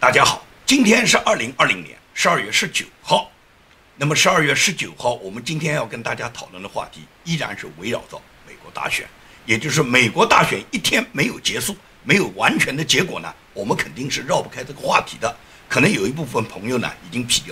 大家好，今天是2020年12月19号。那么12月19号，我们今天要跟大家讨论的话题依然是围绕着美国大选，也就是美国大选一天没有结束，没有完全的结果呢，我们肯定是绕不开这个话题的。可能有一部分朋友呢已经疲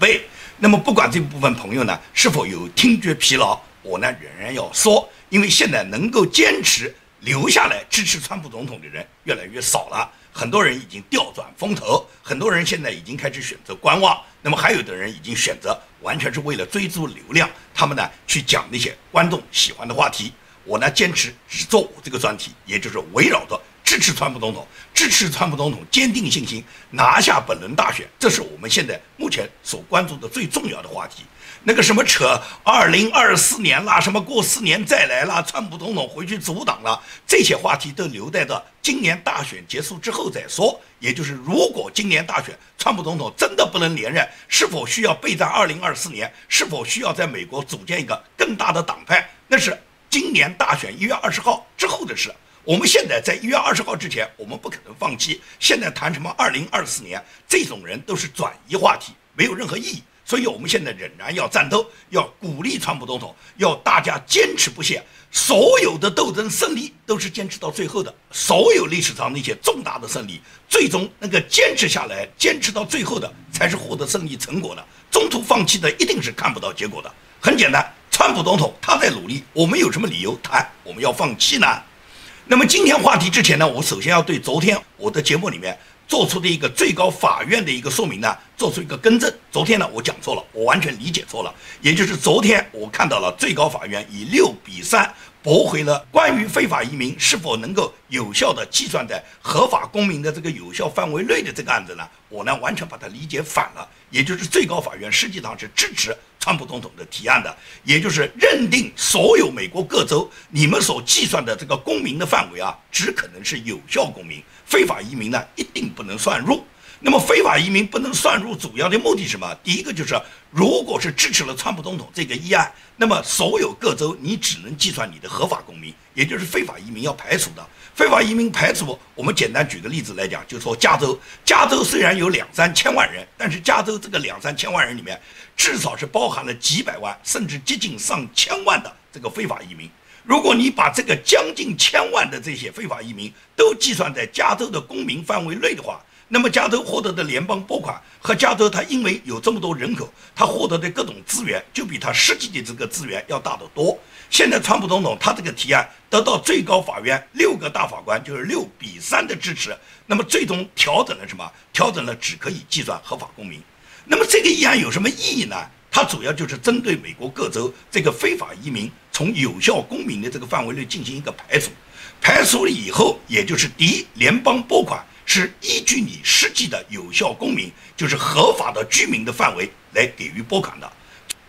惫，那么不管这部分朋友呢是否有听觉疲劳，我呢仍然要说，因为现在能够坚持留下来支持川普总统的人越来越少了，很多人已经调转风头，很多人现在已经开始选择观望，那么还有的人已经选择完全是为了追逐流量，他们呢去讲那些观众喜欢的话题。我呢坚持只做我这个专题，也就是围绕着支持川普总统，支持川普总统，坚定信心拿下本轮大选，这是我们现在目前所关注的最重要的话题。那个什么扯2024年啦，什么过4年再来啦，川普总统回去阻挡了，这些话题都留待着今年大选结束之后再说。也就是如果今年大选川普总统真的不能连任，是否需要备战2024年，是否需要在美国组建一个更大的党派，那是今年大选1月20号之后的事。我们现在在1月20号之前，我们不可能放弃。现在谈什么2024年，这种人都是转移话题，没有任何意义。所以我们现在仍然要战斗，要鼓励川普总统，要大家坚持不懈。所有的斗争胜利都是坚持到最后的，所有历史上那些重大的胜利，最终那个坚持下来、坚持到最后的，才是获得胜利成果的。中途放弃的一定是看不到结果的。很简单，川普总统他在努力，我们有什么理由谈我们要放弃呢？那么今天话题之前呢，我首先要对昨天我的节目里面做出的一个最高法院的一个说明呢，做出一个更正。昨天呢我讲错了，我完全理解错了。也就是昨天我看到了最高法院以6-3驳回了关于非法移民是否能够有效的计算在合法公民的这个有效范围内的这个案子呢，我呢完全把它理解反了。也就是最高法院实际上是支持川普总统的提案的，也就是认定所有美国各州你们所计算的这个公民的范围啊，只可能是有效公民，非法移民呢一定不能算入。那么非法移民不能算入主要的目的是什么？第一个就是如果是支持了川普总统这个议案，那么所有各州你只能计算你的合法公民，也就是非法移民要排除的。非法移民排除，我们简单举个例子来讲，就说加州虽然有2-3千万人，但是加州这个2-3千万人里面至少是包含了几百万甚至接近上千万的这个非法移民。如果你把这个将近1000万的这些非法移民都计算在加州的公民范围内的话，那么加州获得的联邦拨款和加州它因为有这么多人口，它获得的各种资源就比它实际的这个资源要大得多。现在川普总统他这个提案得到最高法院6个大法官就是6-3的支持，那么最终调整了什么？调整了只可以计算合法公民。那么这个议案有什么意义呢？它主要就是针对美国各州这个非法移民从有效公民的这个范围内进行一个排除，排除了以后，也就是第一，联邦拨款是依据你实际的有效公民，就是合法的居民的范围来给予拨款的。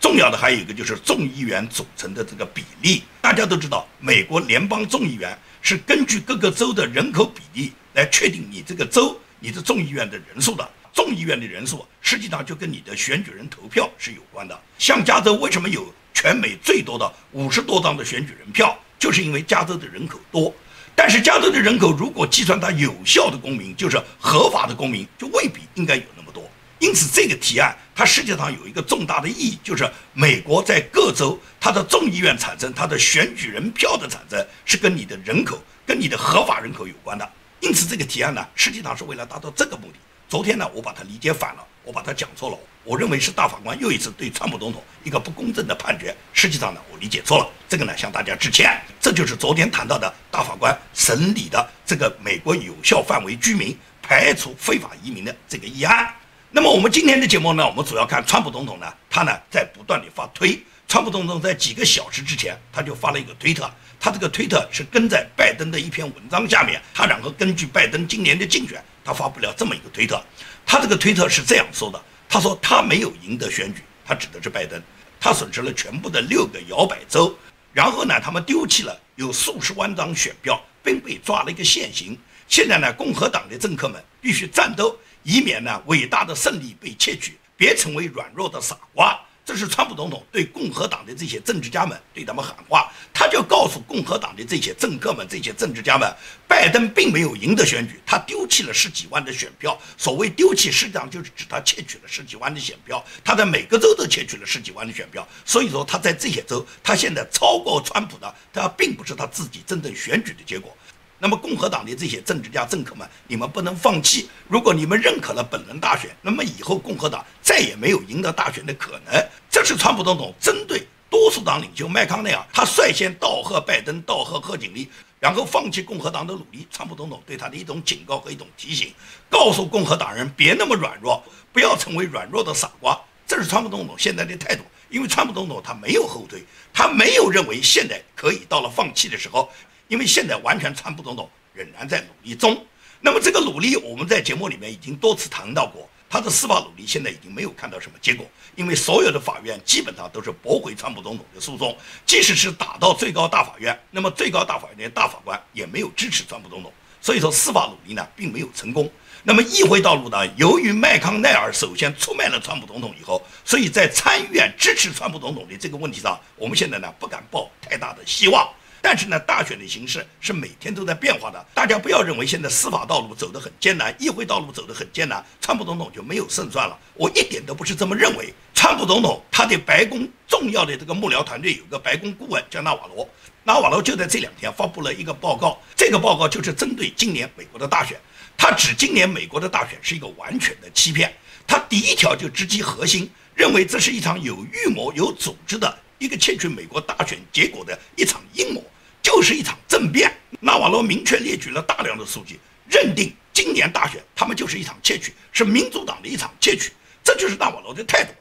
重要的还有一个就是众议员组成的这个比例，大家都知道，美国联邦众议员是根据各个州的人口比例来确定你这个州你的众议院的人数的。众议院的人数实际上就跟你的选举人投票是有关的。像加州为什么有全美最多的50多张的选举人票，就是因为加州的人口多。但是加州的人口如果计算它有效的公民，就是合法的公民，就未必应该有那么多。因此这个提案它实际上有一个重大的意义，就是美国在各州它的众议院产生，它的选举人票的产生是跟你的人口跟你的合法人口有关的。因此这个提案呢实际上是为了达到这个目的。昨天呢我把它理解反了，我把它讲错了，我认为是大法官又一次对川普总统一个不公正的判决。实际上呢我理解错了，这个呢向大家致歉。这就是昨天谈到的大法官审理的这个美国有效范围居民排除非法移民的这个议案。那么我们今天的节目呢，我们主要看川普总统呢，他呢在不断地发推。川普总统在几个小时之前他就发了一个推特，他这个推特是跟在拜登的一篇文章下面，他然后根据拜登今年的竞选，他发布了这么一个推特。他这个推特是这样说的，他说他没有赢得选举，他指的是拜登，他损失了全部的6个摇摆州，然后呢他们丢弃了有数十万张选票，并被抓了一个现行。现在呢共和党的政客们必须战斗，以免呢伟大的胜利被窃取，别成为软弱的傻瓜。这是川普总统对共和党的这些政治家们对他们喊话，他就告诉共和党的这些政客们、这些政治家们，拜登并没有赢得选举，他丢弃了10几万的选票。所谓丢弃，实际上就是指他窃取了10几万的选票，他在每个州都窃取了10几万的选票。所以说他在这些州，他现在超过川普的，他并不是他自己真正选举的结果。那么共和党的这些政治家政客们，你们不能放弃。如果你们认可了本轮大选，那么以后共和党再也没有赢得大选的可能。这是川普总统针对多数党领袖麦康奈尔，他率先道贺拜登，道贺贺锦丽，然后放弃共和党的努力。川普总统对他的一种警告和一种提醒，告诉共和党人别那么软弱，不要成为软弱的傻瓜。这是川普总统现在的态度。因为川普总统他没有后退，他没有认为现在可以到了放弃的时候。因为现在完全川普总统仍然在努力中，那么这个努力我们在节目里面已经多次谈到过，他的司法努力现在已经没有看到什么结果，因为所有的法院基本上都是驳回川普总统的诉讼，即使是打到最高大法院，那么最高大法院的大法官也没有支持川普总统，所以说司法努力呢并没有成功。那么议会道路呢，由于麦康奈尔首先出卖了川普总统以后，所以在参议院支持川普总统的这个问题上，我们现在呢不敢抱太大的希望。但是呢，大选的形势是每天都在变化的，大家不要认为现在司法道路走得很艰难，议会道路走得很艰难，川普总统就没有胜算了。我一点都不是这么认为。川普总统他的白宫重要的这个幕僚团队有个白宫顾问叫纳瓦罗，纳瓦罗就在这2天发布了一个报告，这个报告就是针对今年美国的大选，他指今年美国的大选是一个完全的欺骗。他第一条就直击核心，认为这是一场有预谋、有组织的一个窃取美国大选结果的一场阴谋，就是一场政变。纳瓦罗明确列举了大量的数据，认定今年大选他们就是一场窃取，是民主党的一场窃取，这就是纳瓦罗的态度。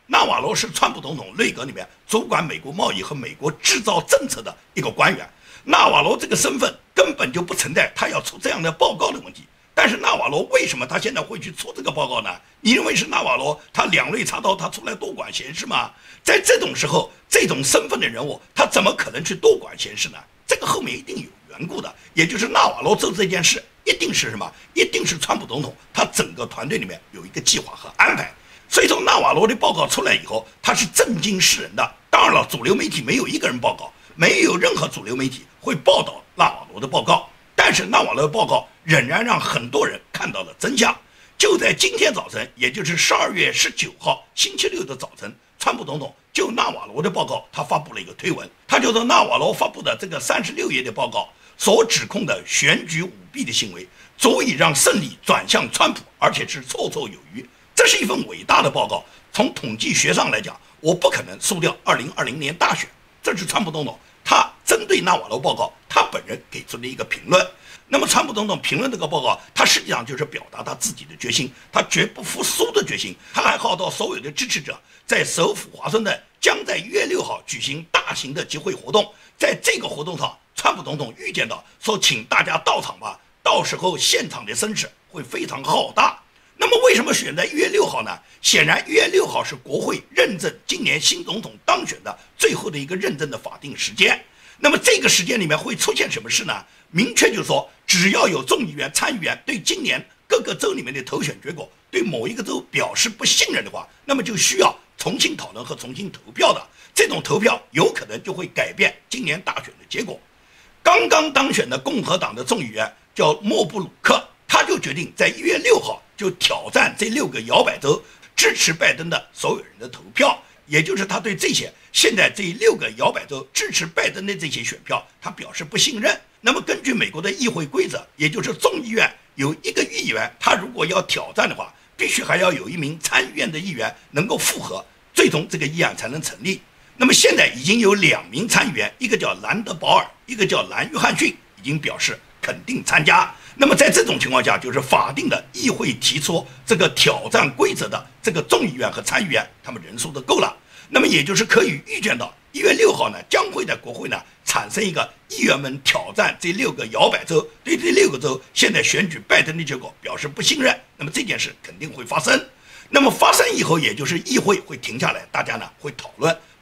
纳瓦罗是川普总统内阁里面主管美国贸易和美国制造政策的一个官员，纳瓦罗这个身份根本就不存在他要出这样的报告的问题。但是纳瓦罗为什么他现在会去出这个报告呢？你认为是纳瓦罗他两肋插刀，他出来多管闲事吗？在这种时候，这种身份的人物，他怎么可能去多管闲事呢？这个后面一定有缘故的，也就是纳瓦罗做这件事一定是什么？一定是川普总统他整个团队里面有一个计划和安排。所以从纳瓦罗的报告出来以后，他是震惊世人的。当然了，主流媒体没有一个人报告，没有任何主流媒体会报道纳瓦罗的报告。但是纳瓦罗的报告仍然让很多人看到了真相。就在今天早晨，也就是12月19号星期六的早晨，川普总统就纳瓦罗的报告，他发布了一个推文，他就说纳瓦罗发布的这个36页的报告所指控的选举舞弊的行为，足以让胜利转向川普，而且是绰绰有余。这是一份伟大的报告。从统计学上来讲，我不可能输掉2020年大选。这是川普总统他针对纳瓦罗报告他本人给出的一个评论。那么川普总统评论这个报告，他实际上就是表达他自己的决心，他绝不服输的决心。他还号召所有的支持者在首府华盛顿将在1月6号举行大型的集会活动。在这个活动上，川普总统预见到说，请大家到场吧，到时候现场的声势会非常浩大。那么为什么选在1月6号呢？显然1月6号是国会认证今年新总统当选的最后的一个认证的法定时间。那么这个时间里面会出现什么事呢？明确就是说，只要有众议员、参议员对今年各个州里面的投选结果对某一个州表示不信任的话，那么就需要重新讨论和重新投票的。这种投票有可能就会改变今年大选的结果。刚刚当选的共和党的众议员叫莫布鲁克，他就决定在1月6号就挑战这6个摇摆州支持拜登的所有人的投票，也就是他对这些现在这6个摇摆州支持拜登的这些选票，他表示不信任。那么根据美国的议会规则，也就是众议院有1个议员，他如果要挑战的话，必须还要有1名参议院的议员能够复合，最终这个议案才能成立。那么现在已经有2名参议员，一个叫兰德保尔，一个叫兰约翰逊，已经表示肯定参加。那么在这种情况下，就是法定的议会提出这个挑战规则的这个众议院和参议院，他们人数都够了。那么也就是可以预见到1月6号呢，将会在国会呢产生一个议员们挑战这6个摇摆州，对这6个州现在选举拜登的结果表示不信任。那么这件事肯定会发生。那么发生以后，也就是议会会停下来，大家呢会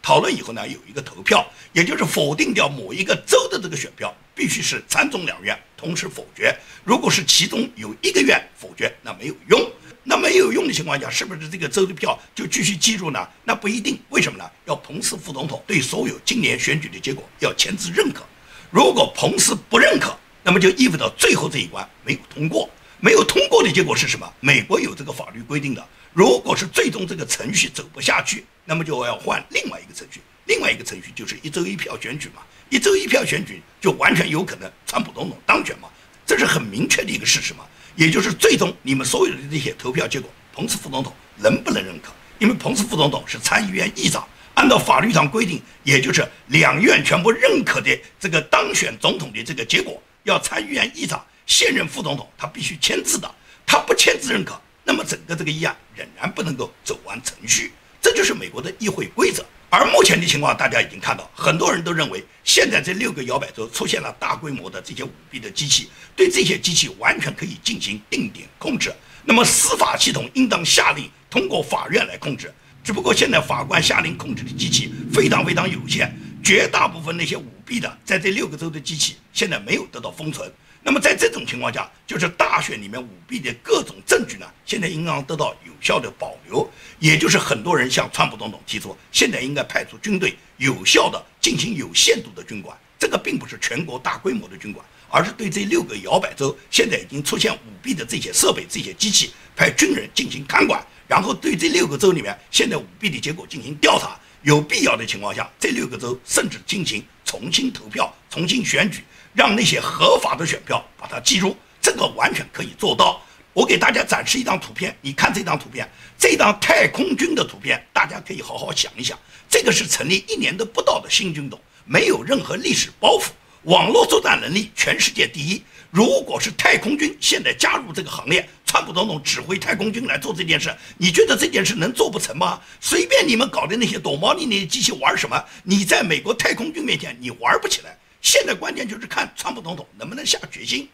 讨论以后呢有一个投票，也就是否定掉某一个州的这个选票，必须是参众两院同时否决。如果是其中有1个院否决，那没有用。那没有用的情况下，是不是这个州的票就继续记住呢？那不一定。为什么呢？要彭斯副总统对所有今年选举的结果要签字认可。如果彭斯不认可，那么就意味着最后这一关没有通过。没有通过的结果是什么？美国有这个法律规定的，如果是最终这个程序走不下去，那么就要换另外一个程序。另外一个程序就是一州一票选举嘛，一州一票选举就完全有可能川普总统当选嘛，这是很明确的一个事实嘛。也就是最终你们所有的这些投票结果，彭斯副总统能不能认可？因为彭斯副总统是参议院议长，按照法律上规定，也就是两院全部认可的这个当选总统的这个结果，要参议院议长现任副总统他必须签字的，他不签字认可，那么整个这个议案仍然不能够走完程序，这就是美国的议会规则。而目前的情况，大家已经看到，很多人都认为，现在这6个摇摆州出现了大规模的这些舞弊的机器，对这些机器完全可以进行定点控制。那么司法系统应当下令通过法院来控制，只不过现在法官下令控制的机器非常非常有限，绝大部分那些舞弊的，在这6个州的机器现在没有得到封存。那么在这种情况下，就是大选里面舞弊的各种证据呢，现在应当得到有效的保留。也就是很多人向川普总统提出，现在应该派出军队，有效的进行有限度的军管。这个并不是全国大规模的军管，而是对这6个摇摆州现在已经出现舞弊的这些设备、这些机器，派军人进行看管，然后对这6个州里面现在舞弊的结果进行调查。有必要的情况下，这6个州甚至进行重新投票、重新选举，让那些合法的选票把它计入，这个完全可以做到。我给大家展示一张图片，你看这张图片，这张太空军的图片，大家可以好好想一想。这个是成立1年都不到的新军种，没有任何历史包袱，网络作战能力全世界第一。如果是太空军现在加入这个行列，川普总统指挥太空军来做这件事，你觉得这件事能做不成吗？随便你们搞的那些躲猫腻那些机器玩什么？你在美国太空军面前你玩不起来。现在关键就是看川普总统能不能下决心。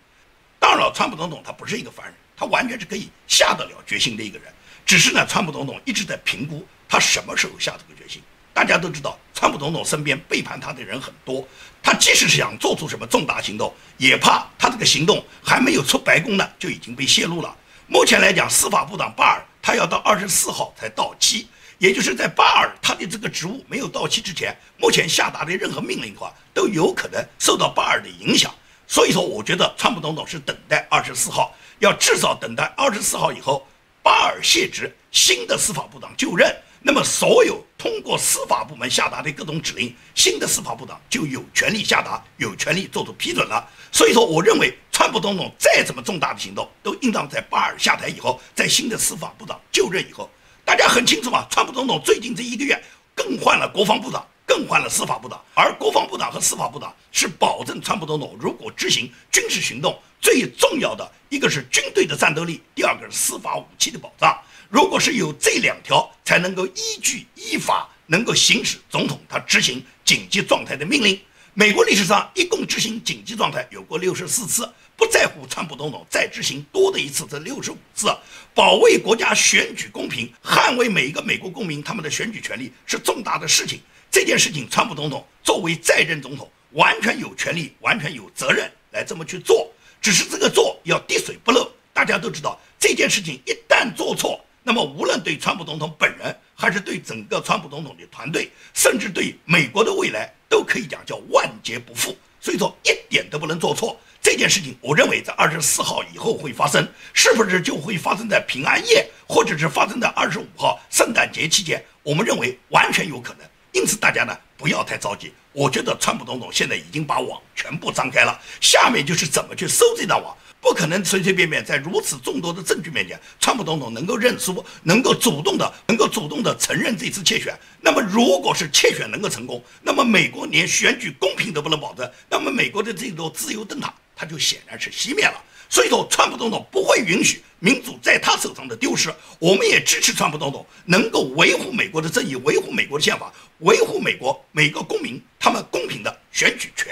当然了，川普总统他不是一个凡人，他完全是可以下得了决心的一个人。只是呢，川普总统一直在评估他什么时候下这个决心。大家都知道，川普总统身边背叛他的人很多，他即使是想做出什么重大行动，也怕他这个行动还没有出白宫呢，就已经被泄露了。目前来讲，司法部长巴尔他要到24号才到期，也就是在巴尔他的这个职务没有到期之前，目前下达的任何命令的话，都有可能受到巴尔的影响。所以说，我觉得川普总统是等待24号，要至少等待24号以后，巴尔卸职，新的司法部长就任。那么，所有通过司法部门下达的各种指令，新的司法部长就有权利下达，有权利做出批准了。所以说，我认为川普总统再怎么重大的行动，都应当在巴尔下台以后，在新的司法部长就任以后。大家很清楚嘛，川普总统最近这1个月更换了国防部长，更换了司法部长，而国防部长和司法部长是保证川普总统如果执行军事行动最重要的一个是军队的战斗力，第二个是司法武器的保障。如果是有这2条，才能够依法能够行使总统他执行紧急状态的命令。美国历史上一共执行紧急状态有过64次，不在乎川普总统再执行多的一次，这65次。保卫国家选举公平，捍卫每一个美国公民他们的选举权利是重大的事情。这件事情，川普总统作为在任总统，完全有权利，完全有责任来这么去做。只是这个做要滴水不漏。大家都知道，这件事情一旦做错，那么无论对川普总统本人，还是对整个川普总统的团队，甚至对美国的未来，都可以讲叫万劫不复。所以说一点都不能做错。这件事情我认为在24号以后会发生，是不是就会发生在平安夜，或者是发生在25号圣诞节期间，我们认为完全有可能。因此大家呢不要太着急，我觉得川普总统现在已经把网全部张开了，下面就是怎么去收这道网。不可能随随便便在如此众多的证据面前，川普总统能够认输，能够主动的承认这次窃选。那么如果是窃选能够成功，那么美国连选举公平都不能保证，那么美国的这座自由灯塔它就显然是熄灭了。所以说川普总统不会允许民主在他手上的丢失，我们也支持川普总统能够维护美国的正义，维护美国的宪法，维护美国每个公民他们公平的选举权。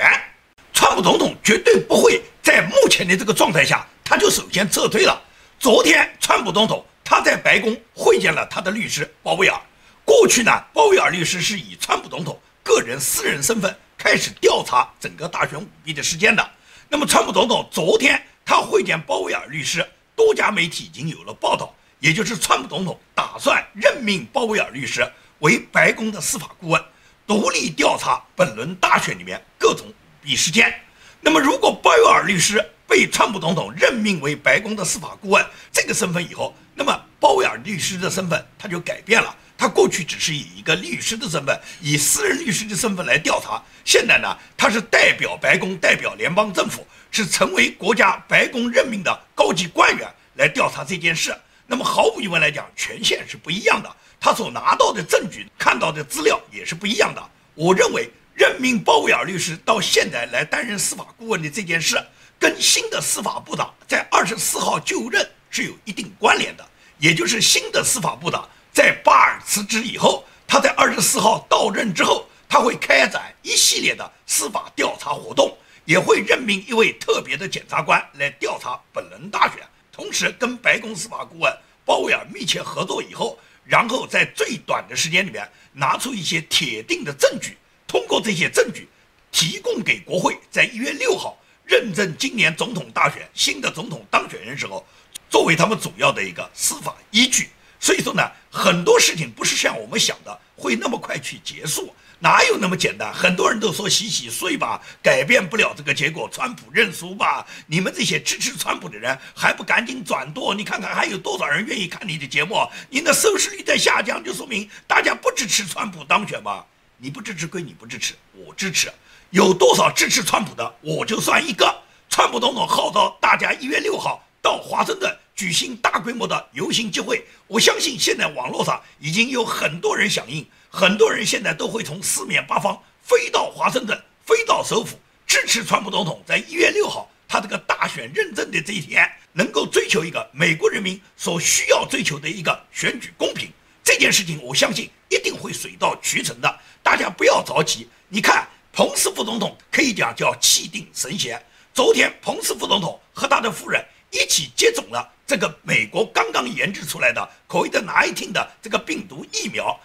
川普总统绝对不会在目前的这个状态下，他就首先撤退了。昨天，川普总统他在白宫会见了他的律师鲍威尔。过去呢，鲍威尔律师是以川普总统个人私人身份开始调查整个大选舞弊的事件的。那么，川普总统昨天他会见鲍威尔律师，多家媒体已经有了报道，也就是川普总统打算任命鲍威尔律师为白宫的司法顾问，独立调查本轮大选里面各种舞弊事件。那么，如果鲍威尔律师被川普总统任命为白宫的司法顾问这个身份以后，那么鲍威尔律师的身份他就改变了。他过去只是以一个律师的身份，以私人律师的身份来调查，现在呢，他是代表白宫，代表联邦政府，是成为国家白宫任命的高级官员来调查这件事。那么毫无疑问来讲，权限是不一样的，他所拿到的证据、看到的资料也是不一样的。我认为任命鲍威尔律师到现在来担任司法顾问的这件事，跟新的司法部长在24号就任是有一定关联的，也就是新的司法部长在巴尔辞职以后，他在24号到任之后，他会开展一系列的司法调查活动，也会任命一位特别的检察官来调查本轮大选，同时跟白宫司法顾问鲍威尔密切合作以后，然后在最短的时间里面拿出一些铁定的证据，通过这些证据提供给国会，在1月6号认证今年总统大选新的总统当选人时候，作为他们主要的一个司法依据。所以说呢，很多事情不是像我们想的会那么快去结束，哪有那么简单？很多人都说洗洗睡吧，改变不了这个结果，川普认输吧。你们这些支持川普的人还不赶紧转舵？你看看还有多少人愿意看你的节目？你的收视率在下降，就说明大家不支持川普当选吗？你不支持归你不支持，我支持。有多少支持川普的，我就算一个。川普总统号召大家1月6号到华盛顿举行大规模的游行集会，我相信现在网络上已经有很多人响应，很多人现在都会从四面八方飞到华盛顿，飞到首府，支持川普总统在1月6号他这个大选认证的这一天，能够追求一个美国人民所需要追求的一个选举公平。这件事情我相信一定会水到渠成的，大家不要着急。你看彭斯副总统可以讲叫气定神闲，昨天彭斯副总统和他的夫人一起接种了这个美国刚刚研制出来的 COVID-19 的这个病毒疫苗。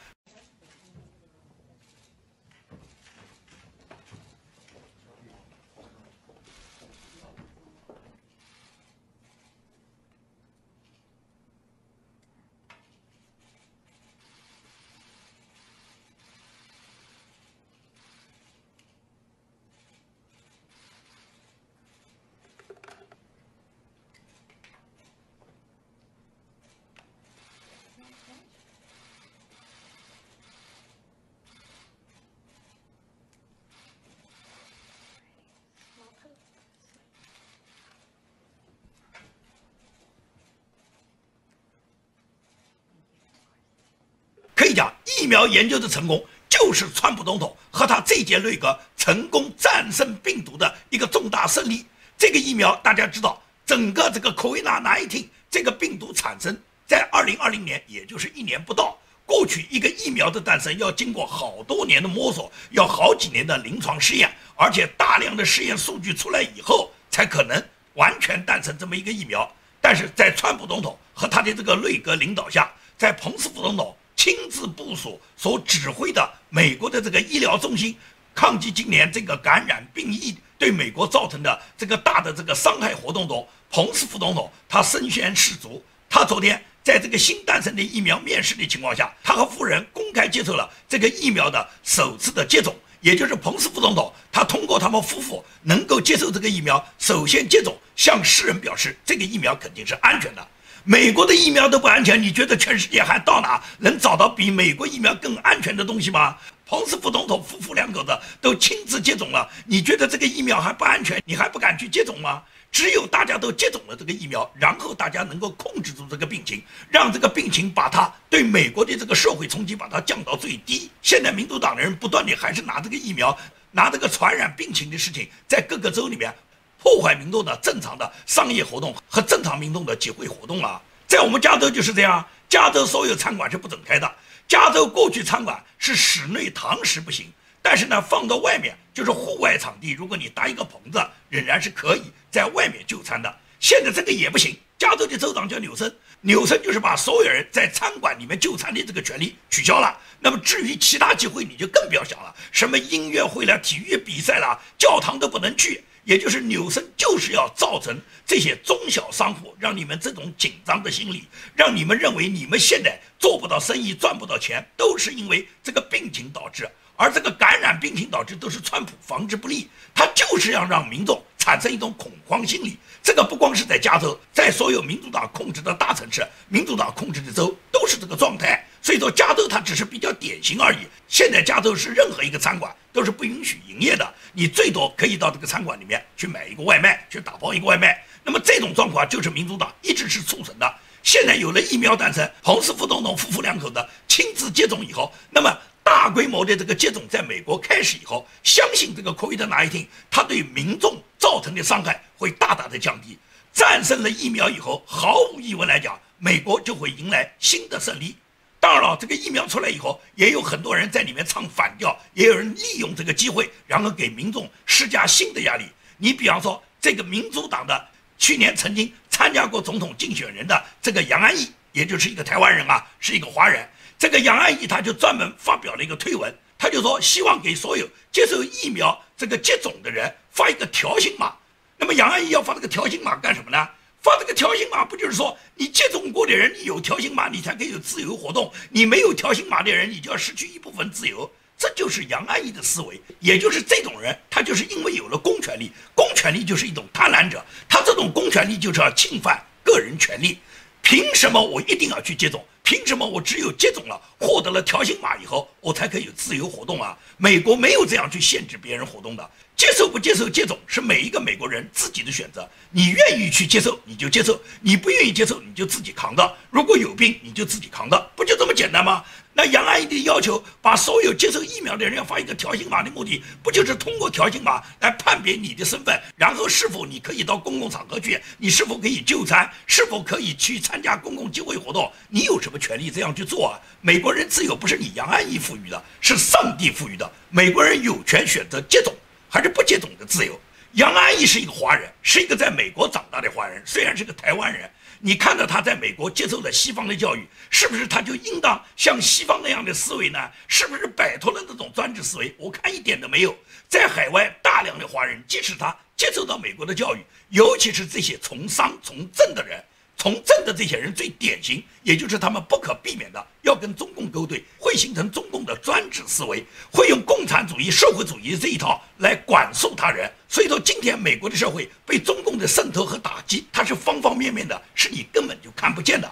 可以讲，疫苗研究的成功就是川普总统和他这届内阁成功战胜病毒的一个重大胜利。这个疫苗大家知道，整个这个 COVID-19 这个病毒产生在2020年，也就是1年不到。过去一个疫苗的诞生要经过好多年的摸索，要好几年的临床试验，而且大量的实验数据出来以后，才可能完全诞生这么一个疫苗。但是在川普总统和他的这个内阁领导下，在彭斯副总统亲自部署所指挥的美国的这个医疗中心，抗击今年这个感染病疫对美国造成的这个大的这个伤害活动中，彭斯副总统他身先士卒。他昨天在这个新诞生的疫苗面世的情况下，他和夫人公开接受了这个疫苗的首次的接种，也就是彭斯副总统他通过他们夫妇能够接受这个疫苗首先接种，向世人表示这个疫苗肯定是安全的。美国的疫苗都不安全，你觉得全世界还到哪能找到比美国疫苗更安全的东西吗？彭斯副总统夫妇两口子都亲自接种了，你觉得这个疫苗还不安全，你还不敢去接种吗？只有大家都接种了这个疫苗，然后大家能够控制住这个病情，让这个病情把它对美国的这个社会冲击把它降到最低。现在民主党的人不断地还是拿这个疫苗，拿这个传染病情的事情，在各个州里面破坏民众的正常的商业活动和正常民众的集会活动啊。在我们加州就是这样，加州所有餐馆是不准开的。加州过去餐馆是室内堂食不行，但是呢放到外面就是户外场地，如果你搭一个棚子，仍然是可以在外面就餐的。现在这个也不行，加州的州长叫纽森，纽森就是把所有人在餐馆里面就餐的这个权利取消了。那么至于其他集会你就更不要想了，什么音乐会啦、体育比赛啦、教堂都不能去。也就是纽森就是要造成这些中小商户，让你们这种紧张的心理，让你们认为你们现在做不到生意、赚不到钱，都是因为这个病情导致。而这个感染病情导致都是川普防治不力，他就是要让民众产生一种恐慌心理。这个不光是在加州，在所有民主党控制的大城市、民主党控制的州都是这个状态。所以说加州它只是比较典型而已。现在加州是任何一个餐馆都是不允许营业的，你最多可以到这个餐馆里面去买一个外卖，去打包一个外卖。那么这种状况就是民主党一直是促成的。现在有了疫苗诞生，彭斯副总统夫妇两口的亲自接种以后，那么大规模的这个接种在美国开始以后，相信这个 COVID-19 它对民众造成的伤害会大大的降低。战胜了疫苗以后，毫无疑问来讲，美国就会迎来新的胜利。当然了，这个疫苗出来以后，也有很多人在里面唱反调，也有人利用这个机会，然后给民众施加新的压力。你比方说，这个民主党的去年曾经参加过总统竞选人的这个杨安逸，也就是一个台湾人啊，是一个华人。这个杨安逸他就专门发表了一个推文，他就说希望给所有接受疫苗这个接种的人发一个条形码。那么杨安逸要发这个条形码干什么呢？发这个条形码不就是说你接种过的人，你有条形码你才可以有自由活动，你没有条形码的人你就要失去一部分自由。这就是杨安逸的思维，也就是这种人，他就是因为有了公权力，公权力就是一种贪婪者，他这种公权力就是要侵犯个人权利。凭什么我一定要去接种？凭什么我只有接种了，获得了条形码以后，我才可以有自由活动啊？美国没有这样去限制别人活动的，接受不接受接种是每一个美国人自己的选择。你愿意去接受你就接受，你不愿意接受你就自己扛着。如果有病你就自己扛着，不就这么简单吗？那杨安逸的要求把所有接受疫苗的人要发一个条形码的目的，不就是通过条形码来判别你的身份，然后是否你可以到公共场合去，你是否可以就餐，是否可以去参加公共集会活动，你有什么权利这样去做啊？美国人自由不是你杨安逸赋予的，是上帝赋予的。美国人有权选择接种还是不接种的自由。杨安逸是一个华人，是一个在美国长大的华人，虽然是个台湾人。你看到他在美国接受了西方的教育，是不是他就应当像西方那样的思维呢？是不是摆脱了那种专制思维？我看一点都没有。在海外大量的华人，即使他接受到美国的教育，尤其是这些从商从政的人，从政的这些人最典型，也就是他们不可避免的要跟中共勾兑，会形成中共的专制思维，会用共产主义社会主义这一套来管束他人。所以说今天美国的社会被中共的渗透和打击，它是方方面面的，是你根本就看不见的。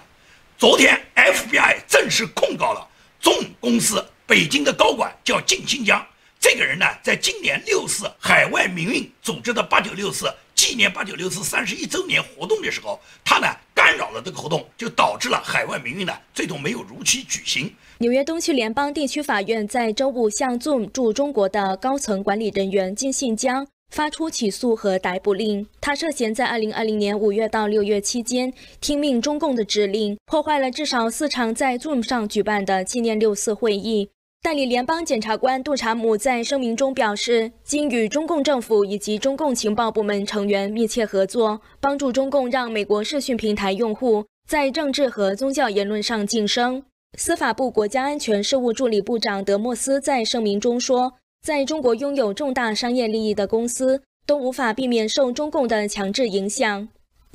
昨天 FBI 正式控告了中公司北京的高管叫靳新疆，这个人呢，在今年6·4海外民运组织的8964纪念8964 31周年活动的时候，他呢干扰了这个活动，就导致了海外民运呢最终没有如期举行。纽约东区联邦地区法院在周五向 Zoom 驻中国的高层管理人员靳信疆发出起诉和逮捕令，他涉嫌在2020年5月到6月期间听命中共的指令，破坏了至少4场在 Zoom 上举办的纪念6·4会议。代理联邦检察官杜查姆在声明中表示，经与中共政府以及中共情报部门成员密切合作，帮助中共让美国视讯平台用户在政治和宗教言论上晋升。司法部国家安全事务助理部长德莫斯在声明中说，在中国拥有重大商业利益的公司都无法避免受中共的强制影响。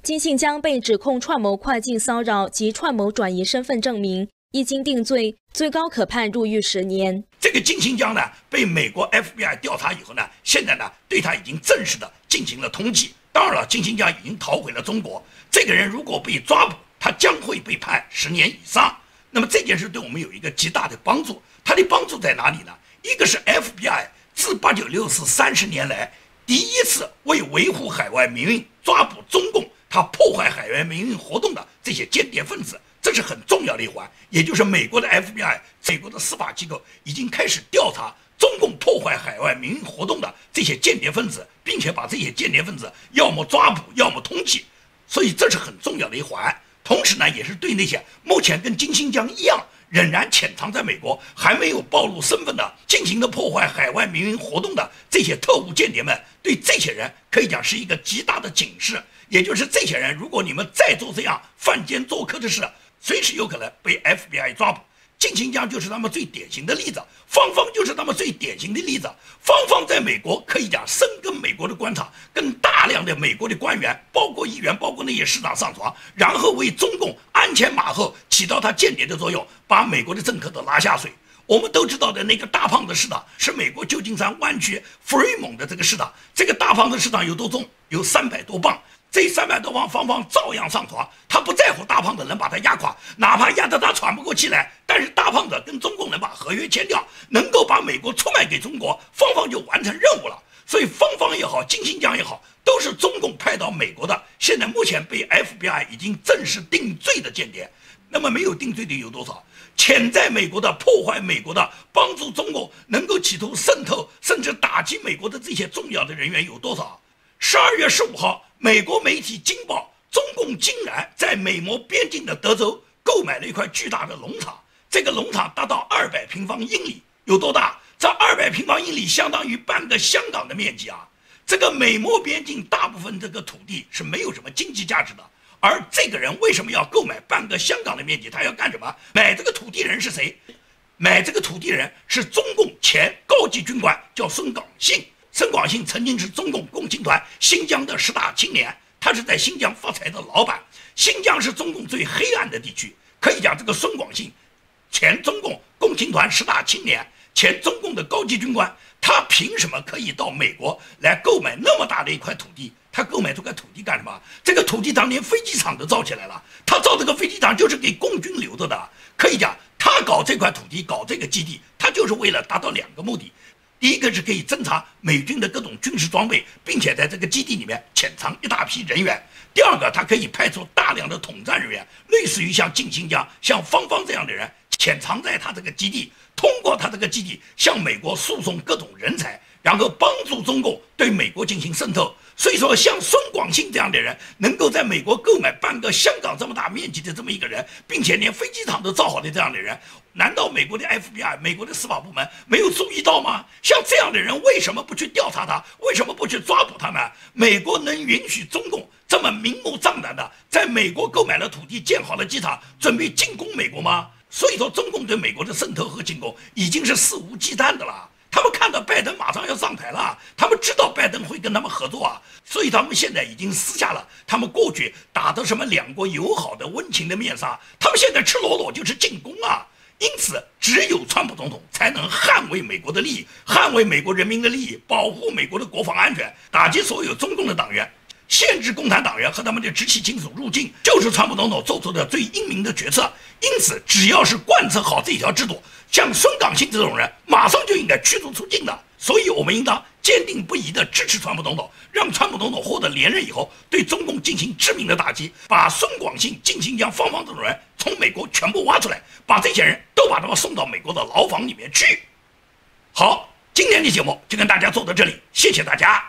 靳信疆被指控串谋跨境骚扰及串谋转移身份证明，一经定罪，最高可判入狱10年。这个靳新疆呢，被美国 FBI 调查以后呢，现在呢，对他已经正式的进行了通缉。当然了，靳新疆已经逃回了中国。这个人如果被抓捕，他将会被判10年以上。那么这件事对我们有一个极大的帮助。它的帮助在哪里呢？一个是 FBI 自8964 30年来第一次为维护海外民运，抓捕中共他破坏海外民运活动的这些间谍分子。这是很重要的一环，也就是美国的 FBI 美国的司法机构已经开始调查中共破坏海外民运活动的这些间谍分子，并且把这些间谍分子要么抓捕要么通缉，所以这是很重要的一环。同时呢，也是对那些目前跟靳新疆一样仍然潜藏在美国还没有暴露身份的进行的破坏海外民运活动的这些特务间谍们，对这些人可以讲是一个极大的警示。也就是这些人，如果你们再做这样犯奸作科的事，随时有可能被 FBI 抓捕。靳新疆就是他们最典型的例子，芳芳就是他们最典型的例子。芳芳在美国可以讲深耕美国的官场，跟美国的官员，包括议员，包括那些市长上床，然后为中共鞍前马后，起到他间谍的作用，把美国的政客都拉下水。我们都知道的那个大胖子市长是美国旧金山湾区弗瑞蒙的这个市长，这个大胖子市长有多重？有300多磅。这300多磅，方方照样上床，他不在乎大胖子能把他压垮，哪怕压得他喘不过气来，但是大胖子跟中共能把合约签掉，能够把美国出卖给中国，方方就完成任务了。所以方方也好，金星江也好，都是中共派到美国的，现在目前被 FBI 已经正式定罪的间谍。那么没有定罪的有多少？潜在美国的、破坏美国的、帮助中国能够企图渗透甚至打击美国的这些重要的人员有多少？12月15号，美国媒体惊爆，中共竟然在美墨边境的德州购买了一块巨大的农场，这个农场达到200平方英里，有多大？这200平方英里相当于半个香港的面积啊！这个美墨边境大部分这个土地是没有什么经济价值的，而这个人为什么要购买半个香港的面积？他要干什么？买这个土地人是谁？买这个土地人是中共前高级军官，叫孙广信。孙广信曾经是中共共青团新疆的10大青年，他是在新疆发财的老板。新疆是中共最黑暗的地区，可以讲这个孙广信，前中共共青团10大青年，前中共的高级军官，他凭什么可以到美国来购买那么大的一块土地？他购买这块土地干什么？这个土地上连飞机场都造起来了，他造这个飞机场就是给共军留着的。可以讲，他搞这块土地，搞这个基地，他就是为了达到2个目的。第一个是可以侦察美军的各种军事装备，并且在这个基地里面潜藏一大批人员。第二个，他可以派出大量的统战人员，类似于像靳新江、像方方这样的人，潜藏在他这个基地，通过他这个基地向美国输送各种人才，然后帮助中共对美国进行渗透。所以说，像孙广信这样的人，能够在美国购买半个香港这么大面积的这么一个人，并且连飞机场都造好的这样的人，难道美国的 FBI、美国的司法部门没有注意到吗？像这样的人，为什么不去调查他？为什么不去抓捕他们？美国能允许中共这么明目张胆的在美国购买了土地、建好了机场，准备进攻美国吗？所以说，中共对美国的渗透和进攻已经是肆无忌惮的了。他们看到拜登马上要上台了，他们知道拜登会跟他们合作啊，所以他们现在已经撕下了他们过去打的什么2国友好的温情的面纱，他们现在赤裸裸就是进攻啊。因此，只有川普总统才能捍卫美国的利益，捍卫美国人民的利益，保护美国的国防安全，打击所有中共的党员，限制共产党员和他们的直系亲属入境，就是川普总统做出的最英明的决策。因此，只要是贯彻好这条制度，像孙广信这种人，马上就应该驱逐出境的。所以，我们应当坚定不移地支持川普总统，让川普总统获得连任以后，对中共进行致命的打击，把孙广信、靳新江、方方这种人从美国全部挖出来，把这些人都把他们送到美国的牢房里面去。好，今天的节目就跟大家做到这里，谢谢大家。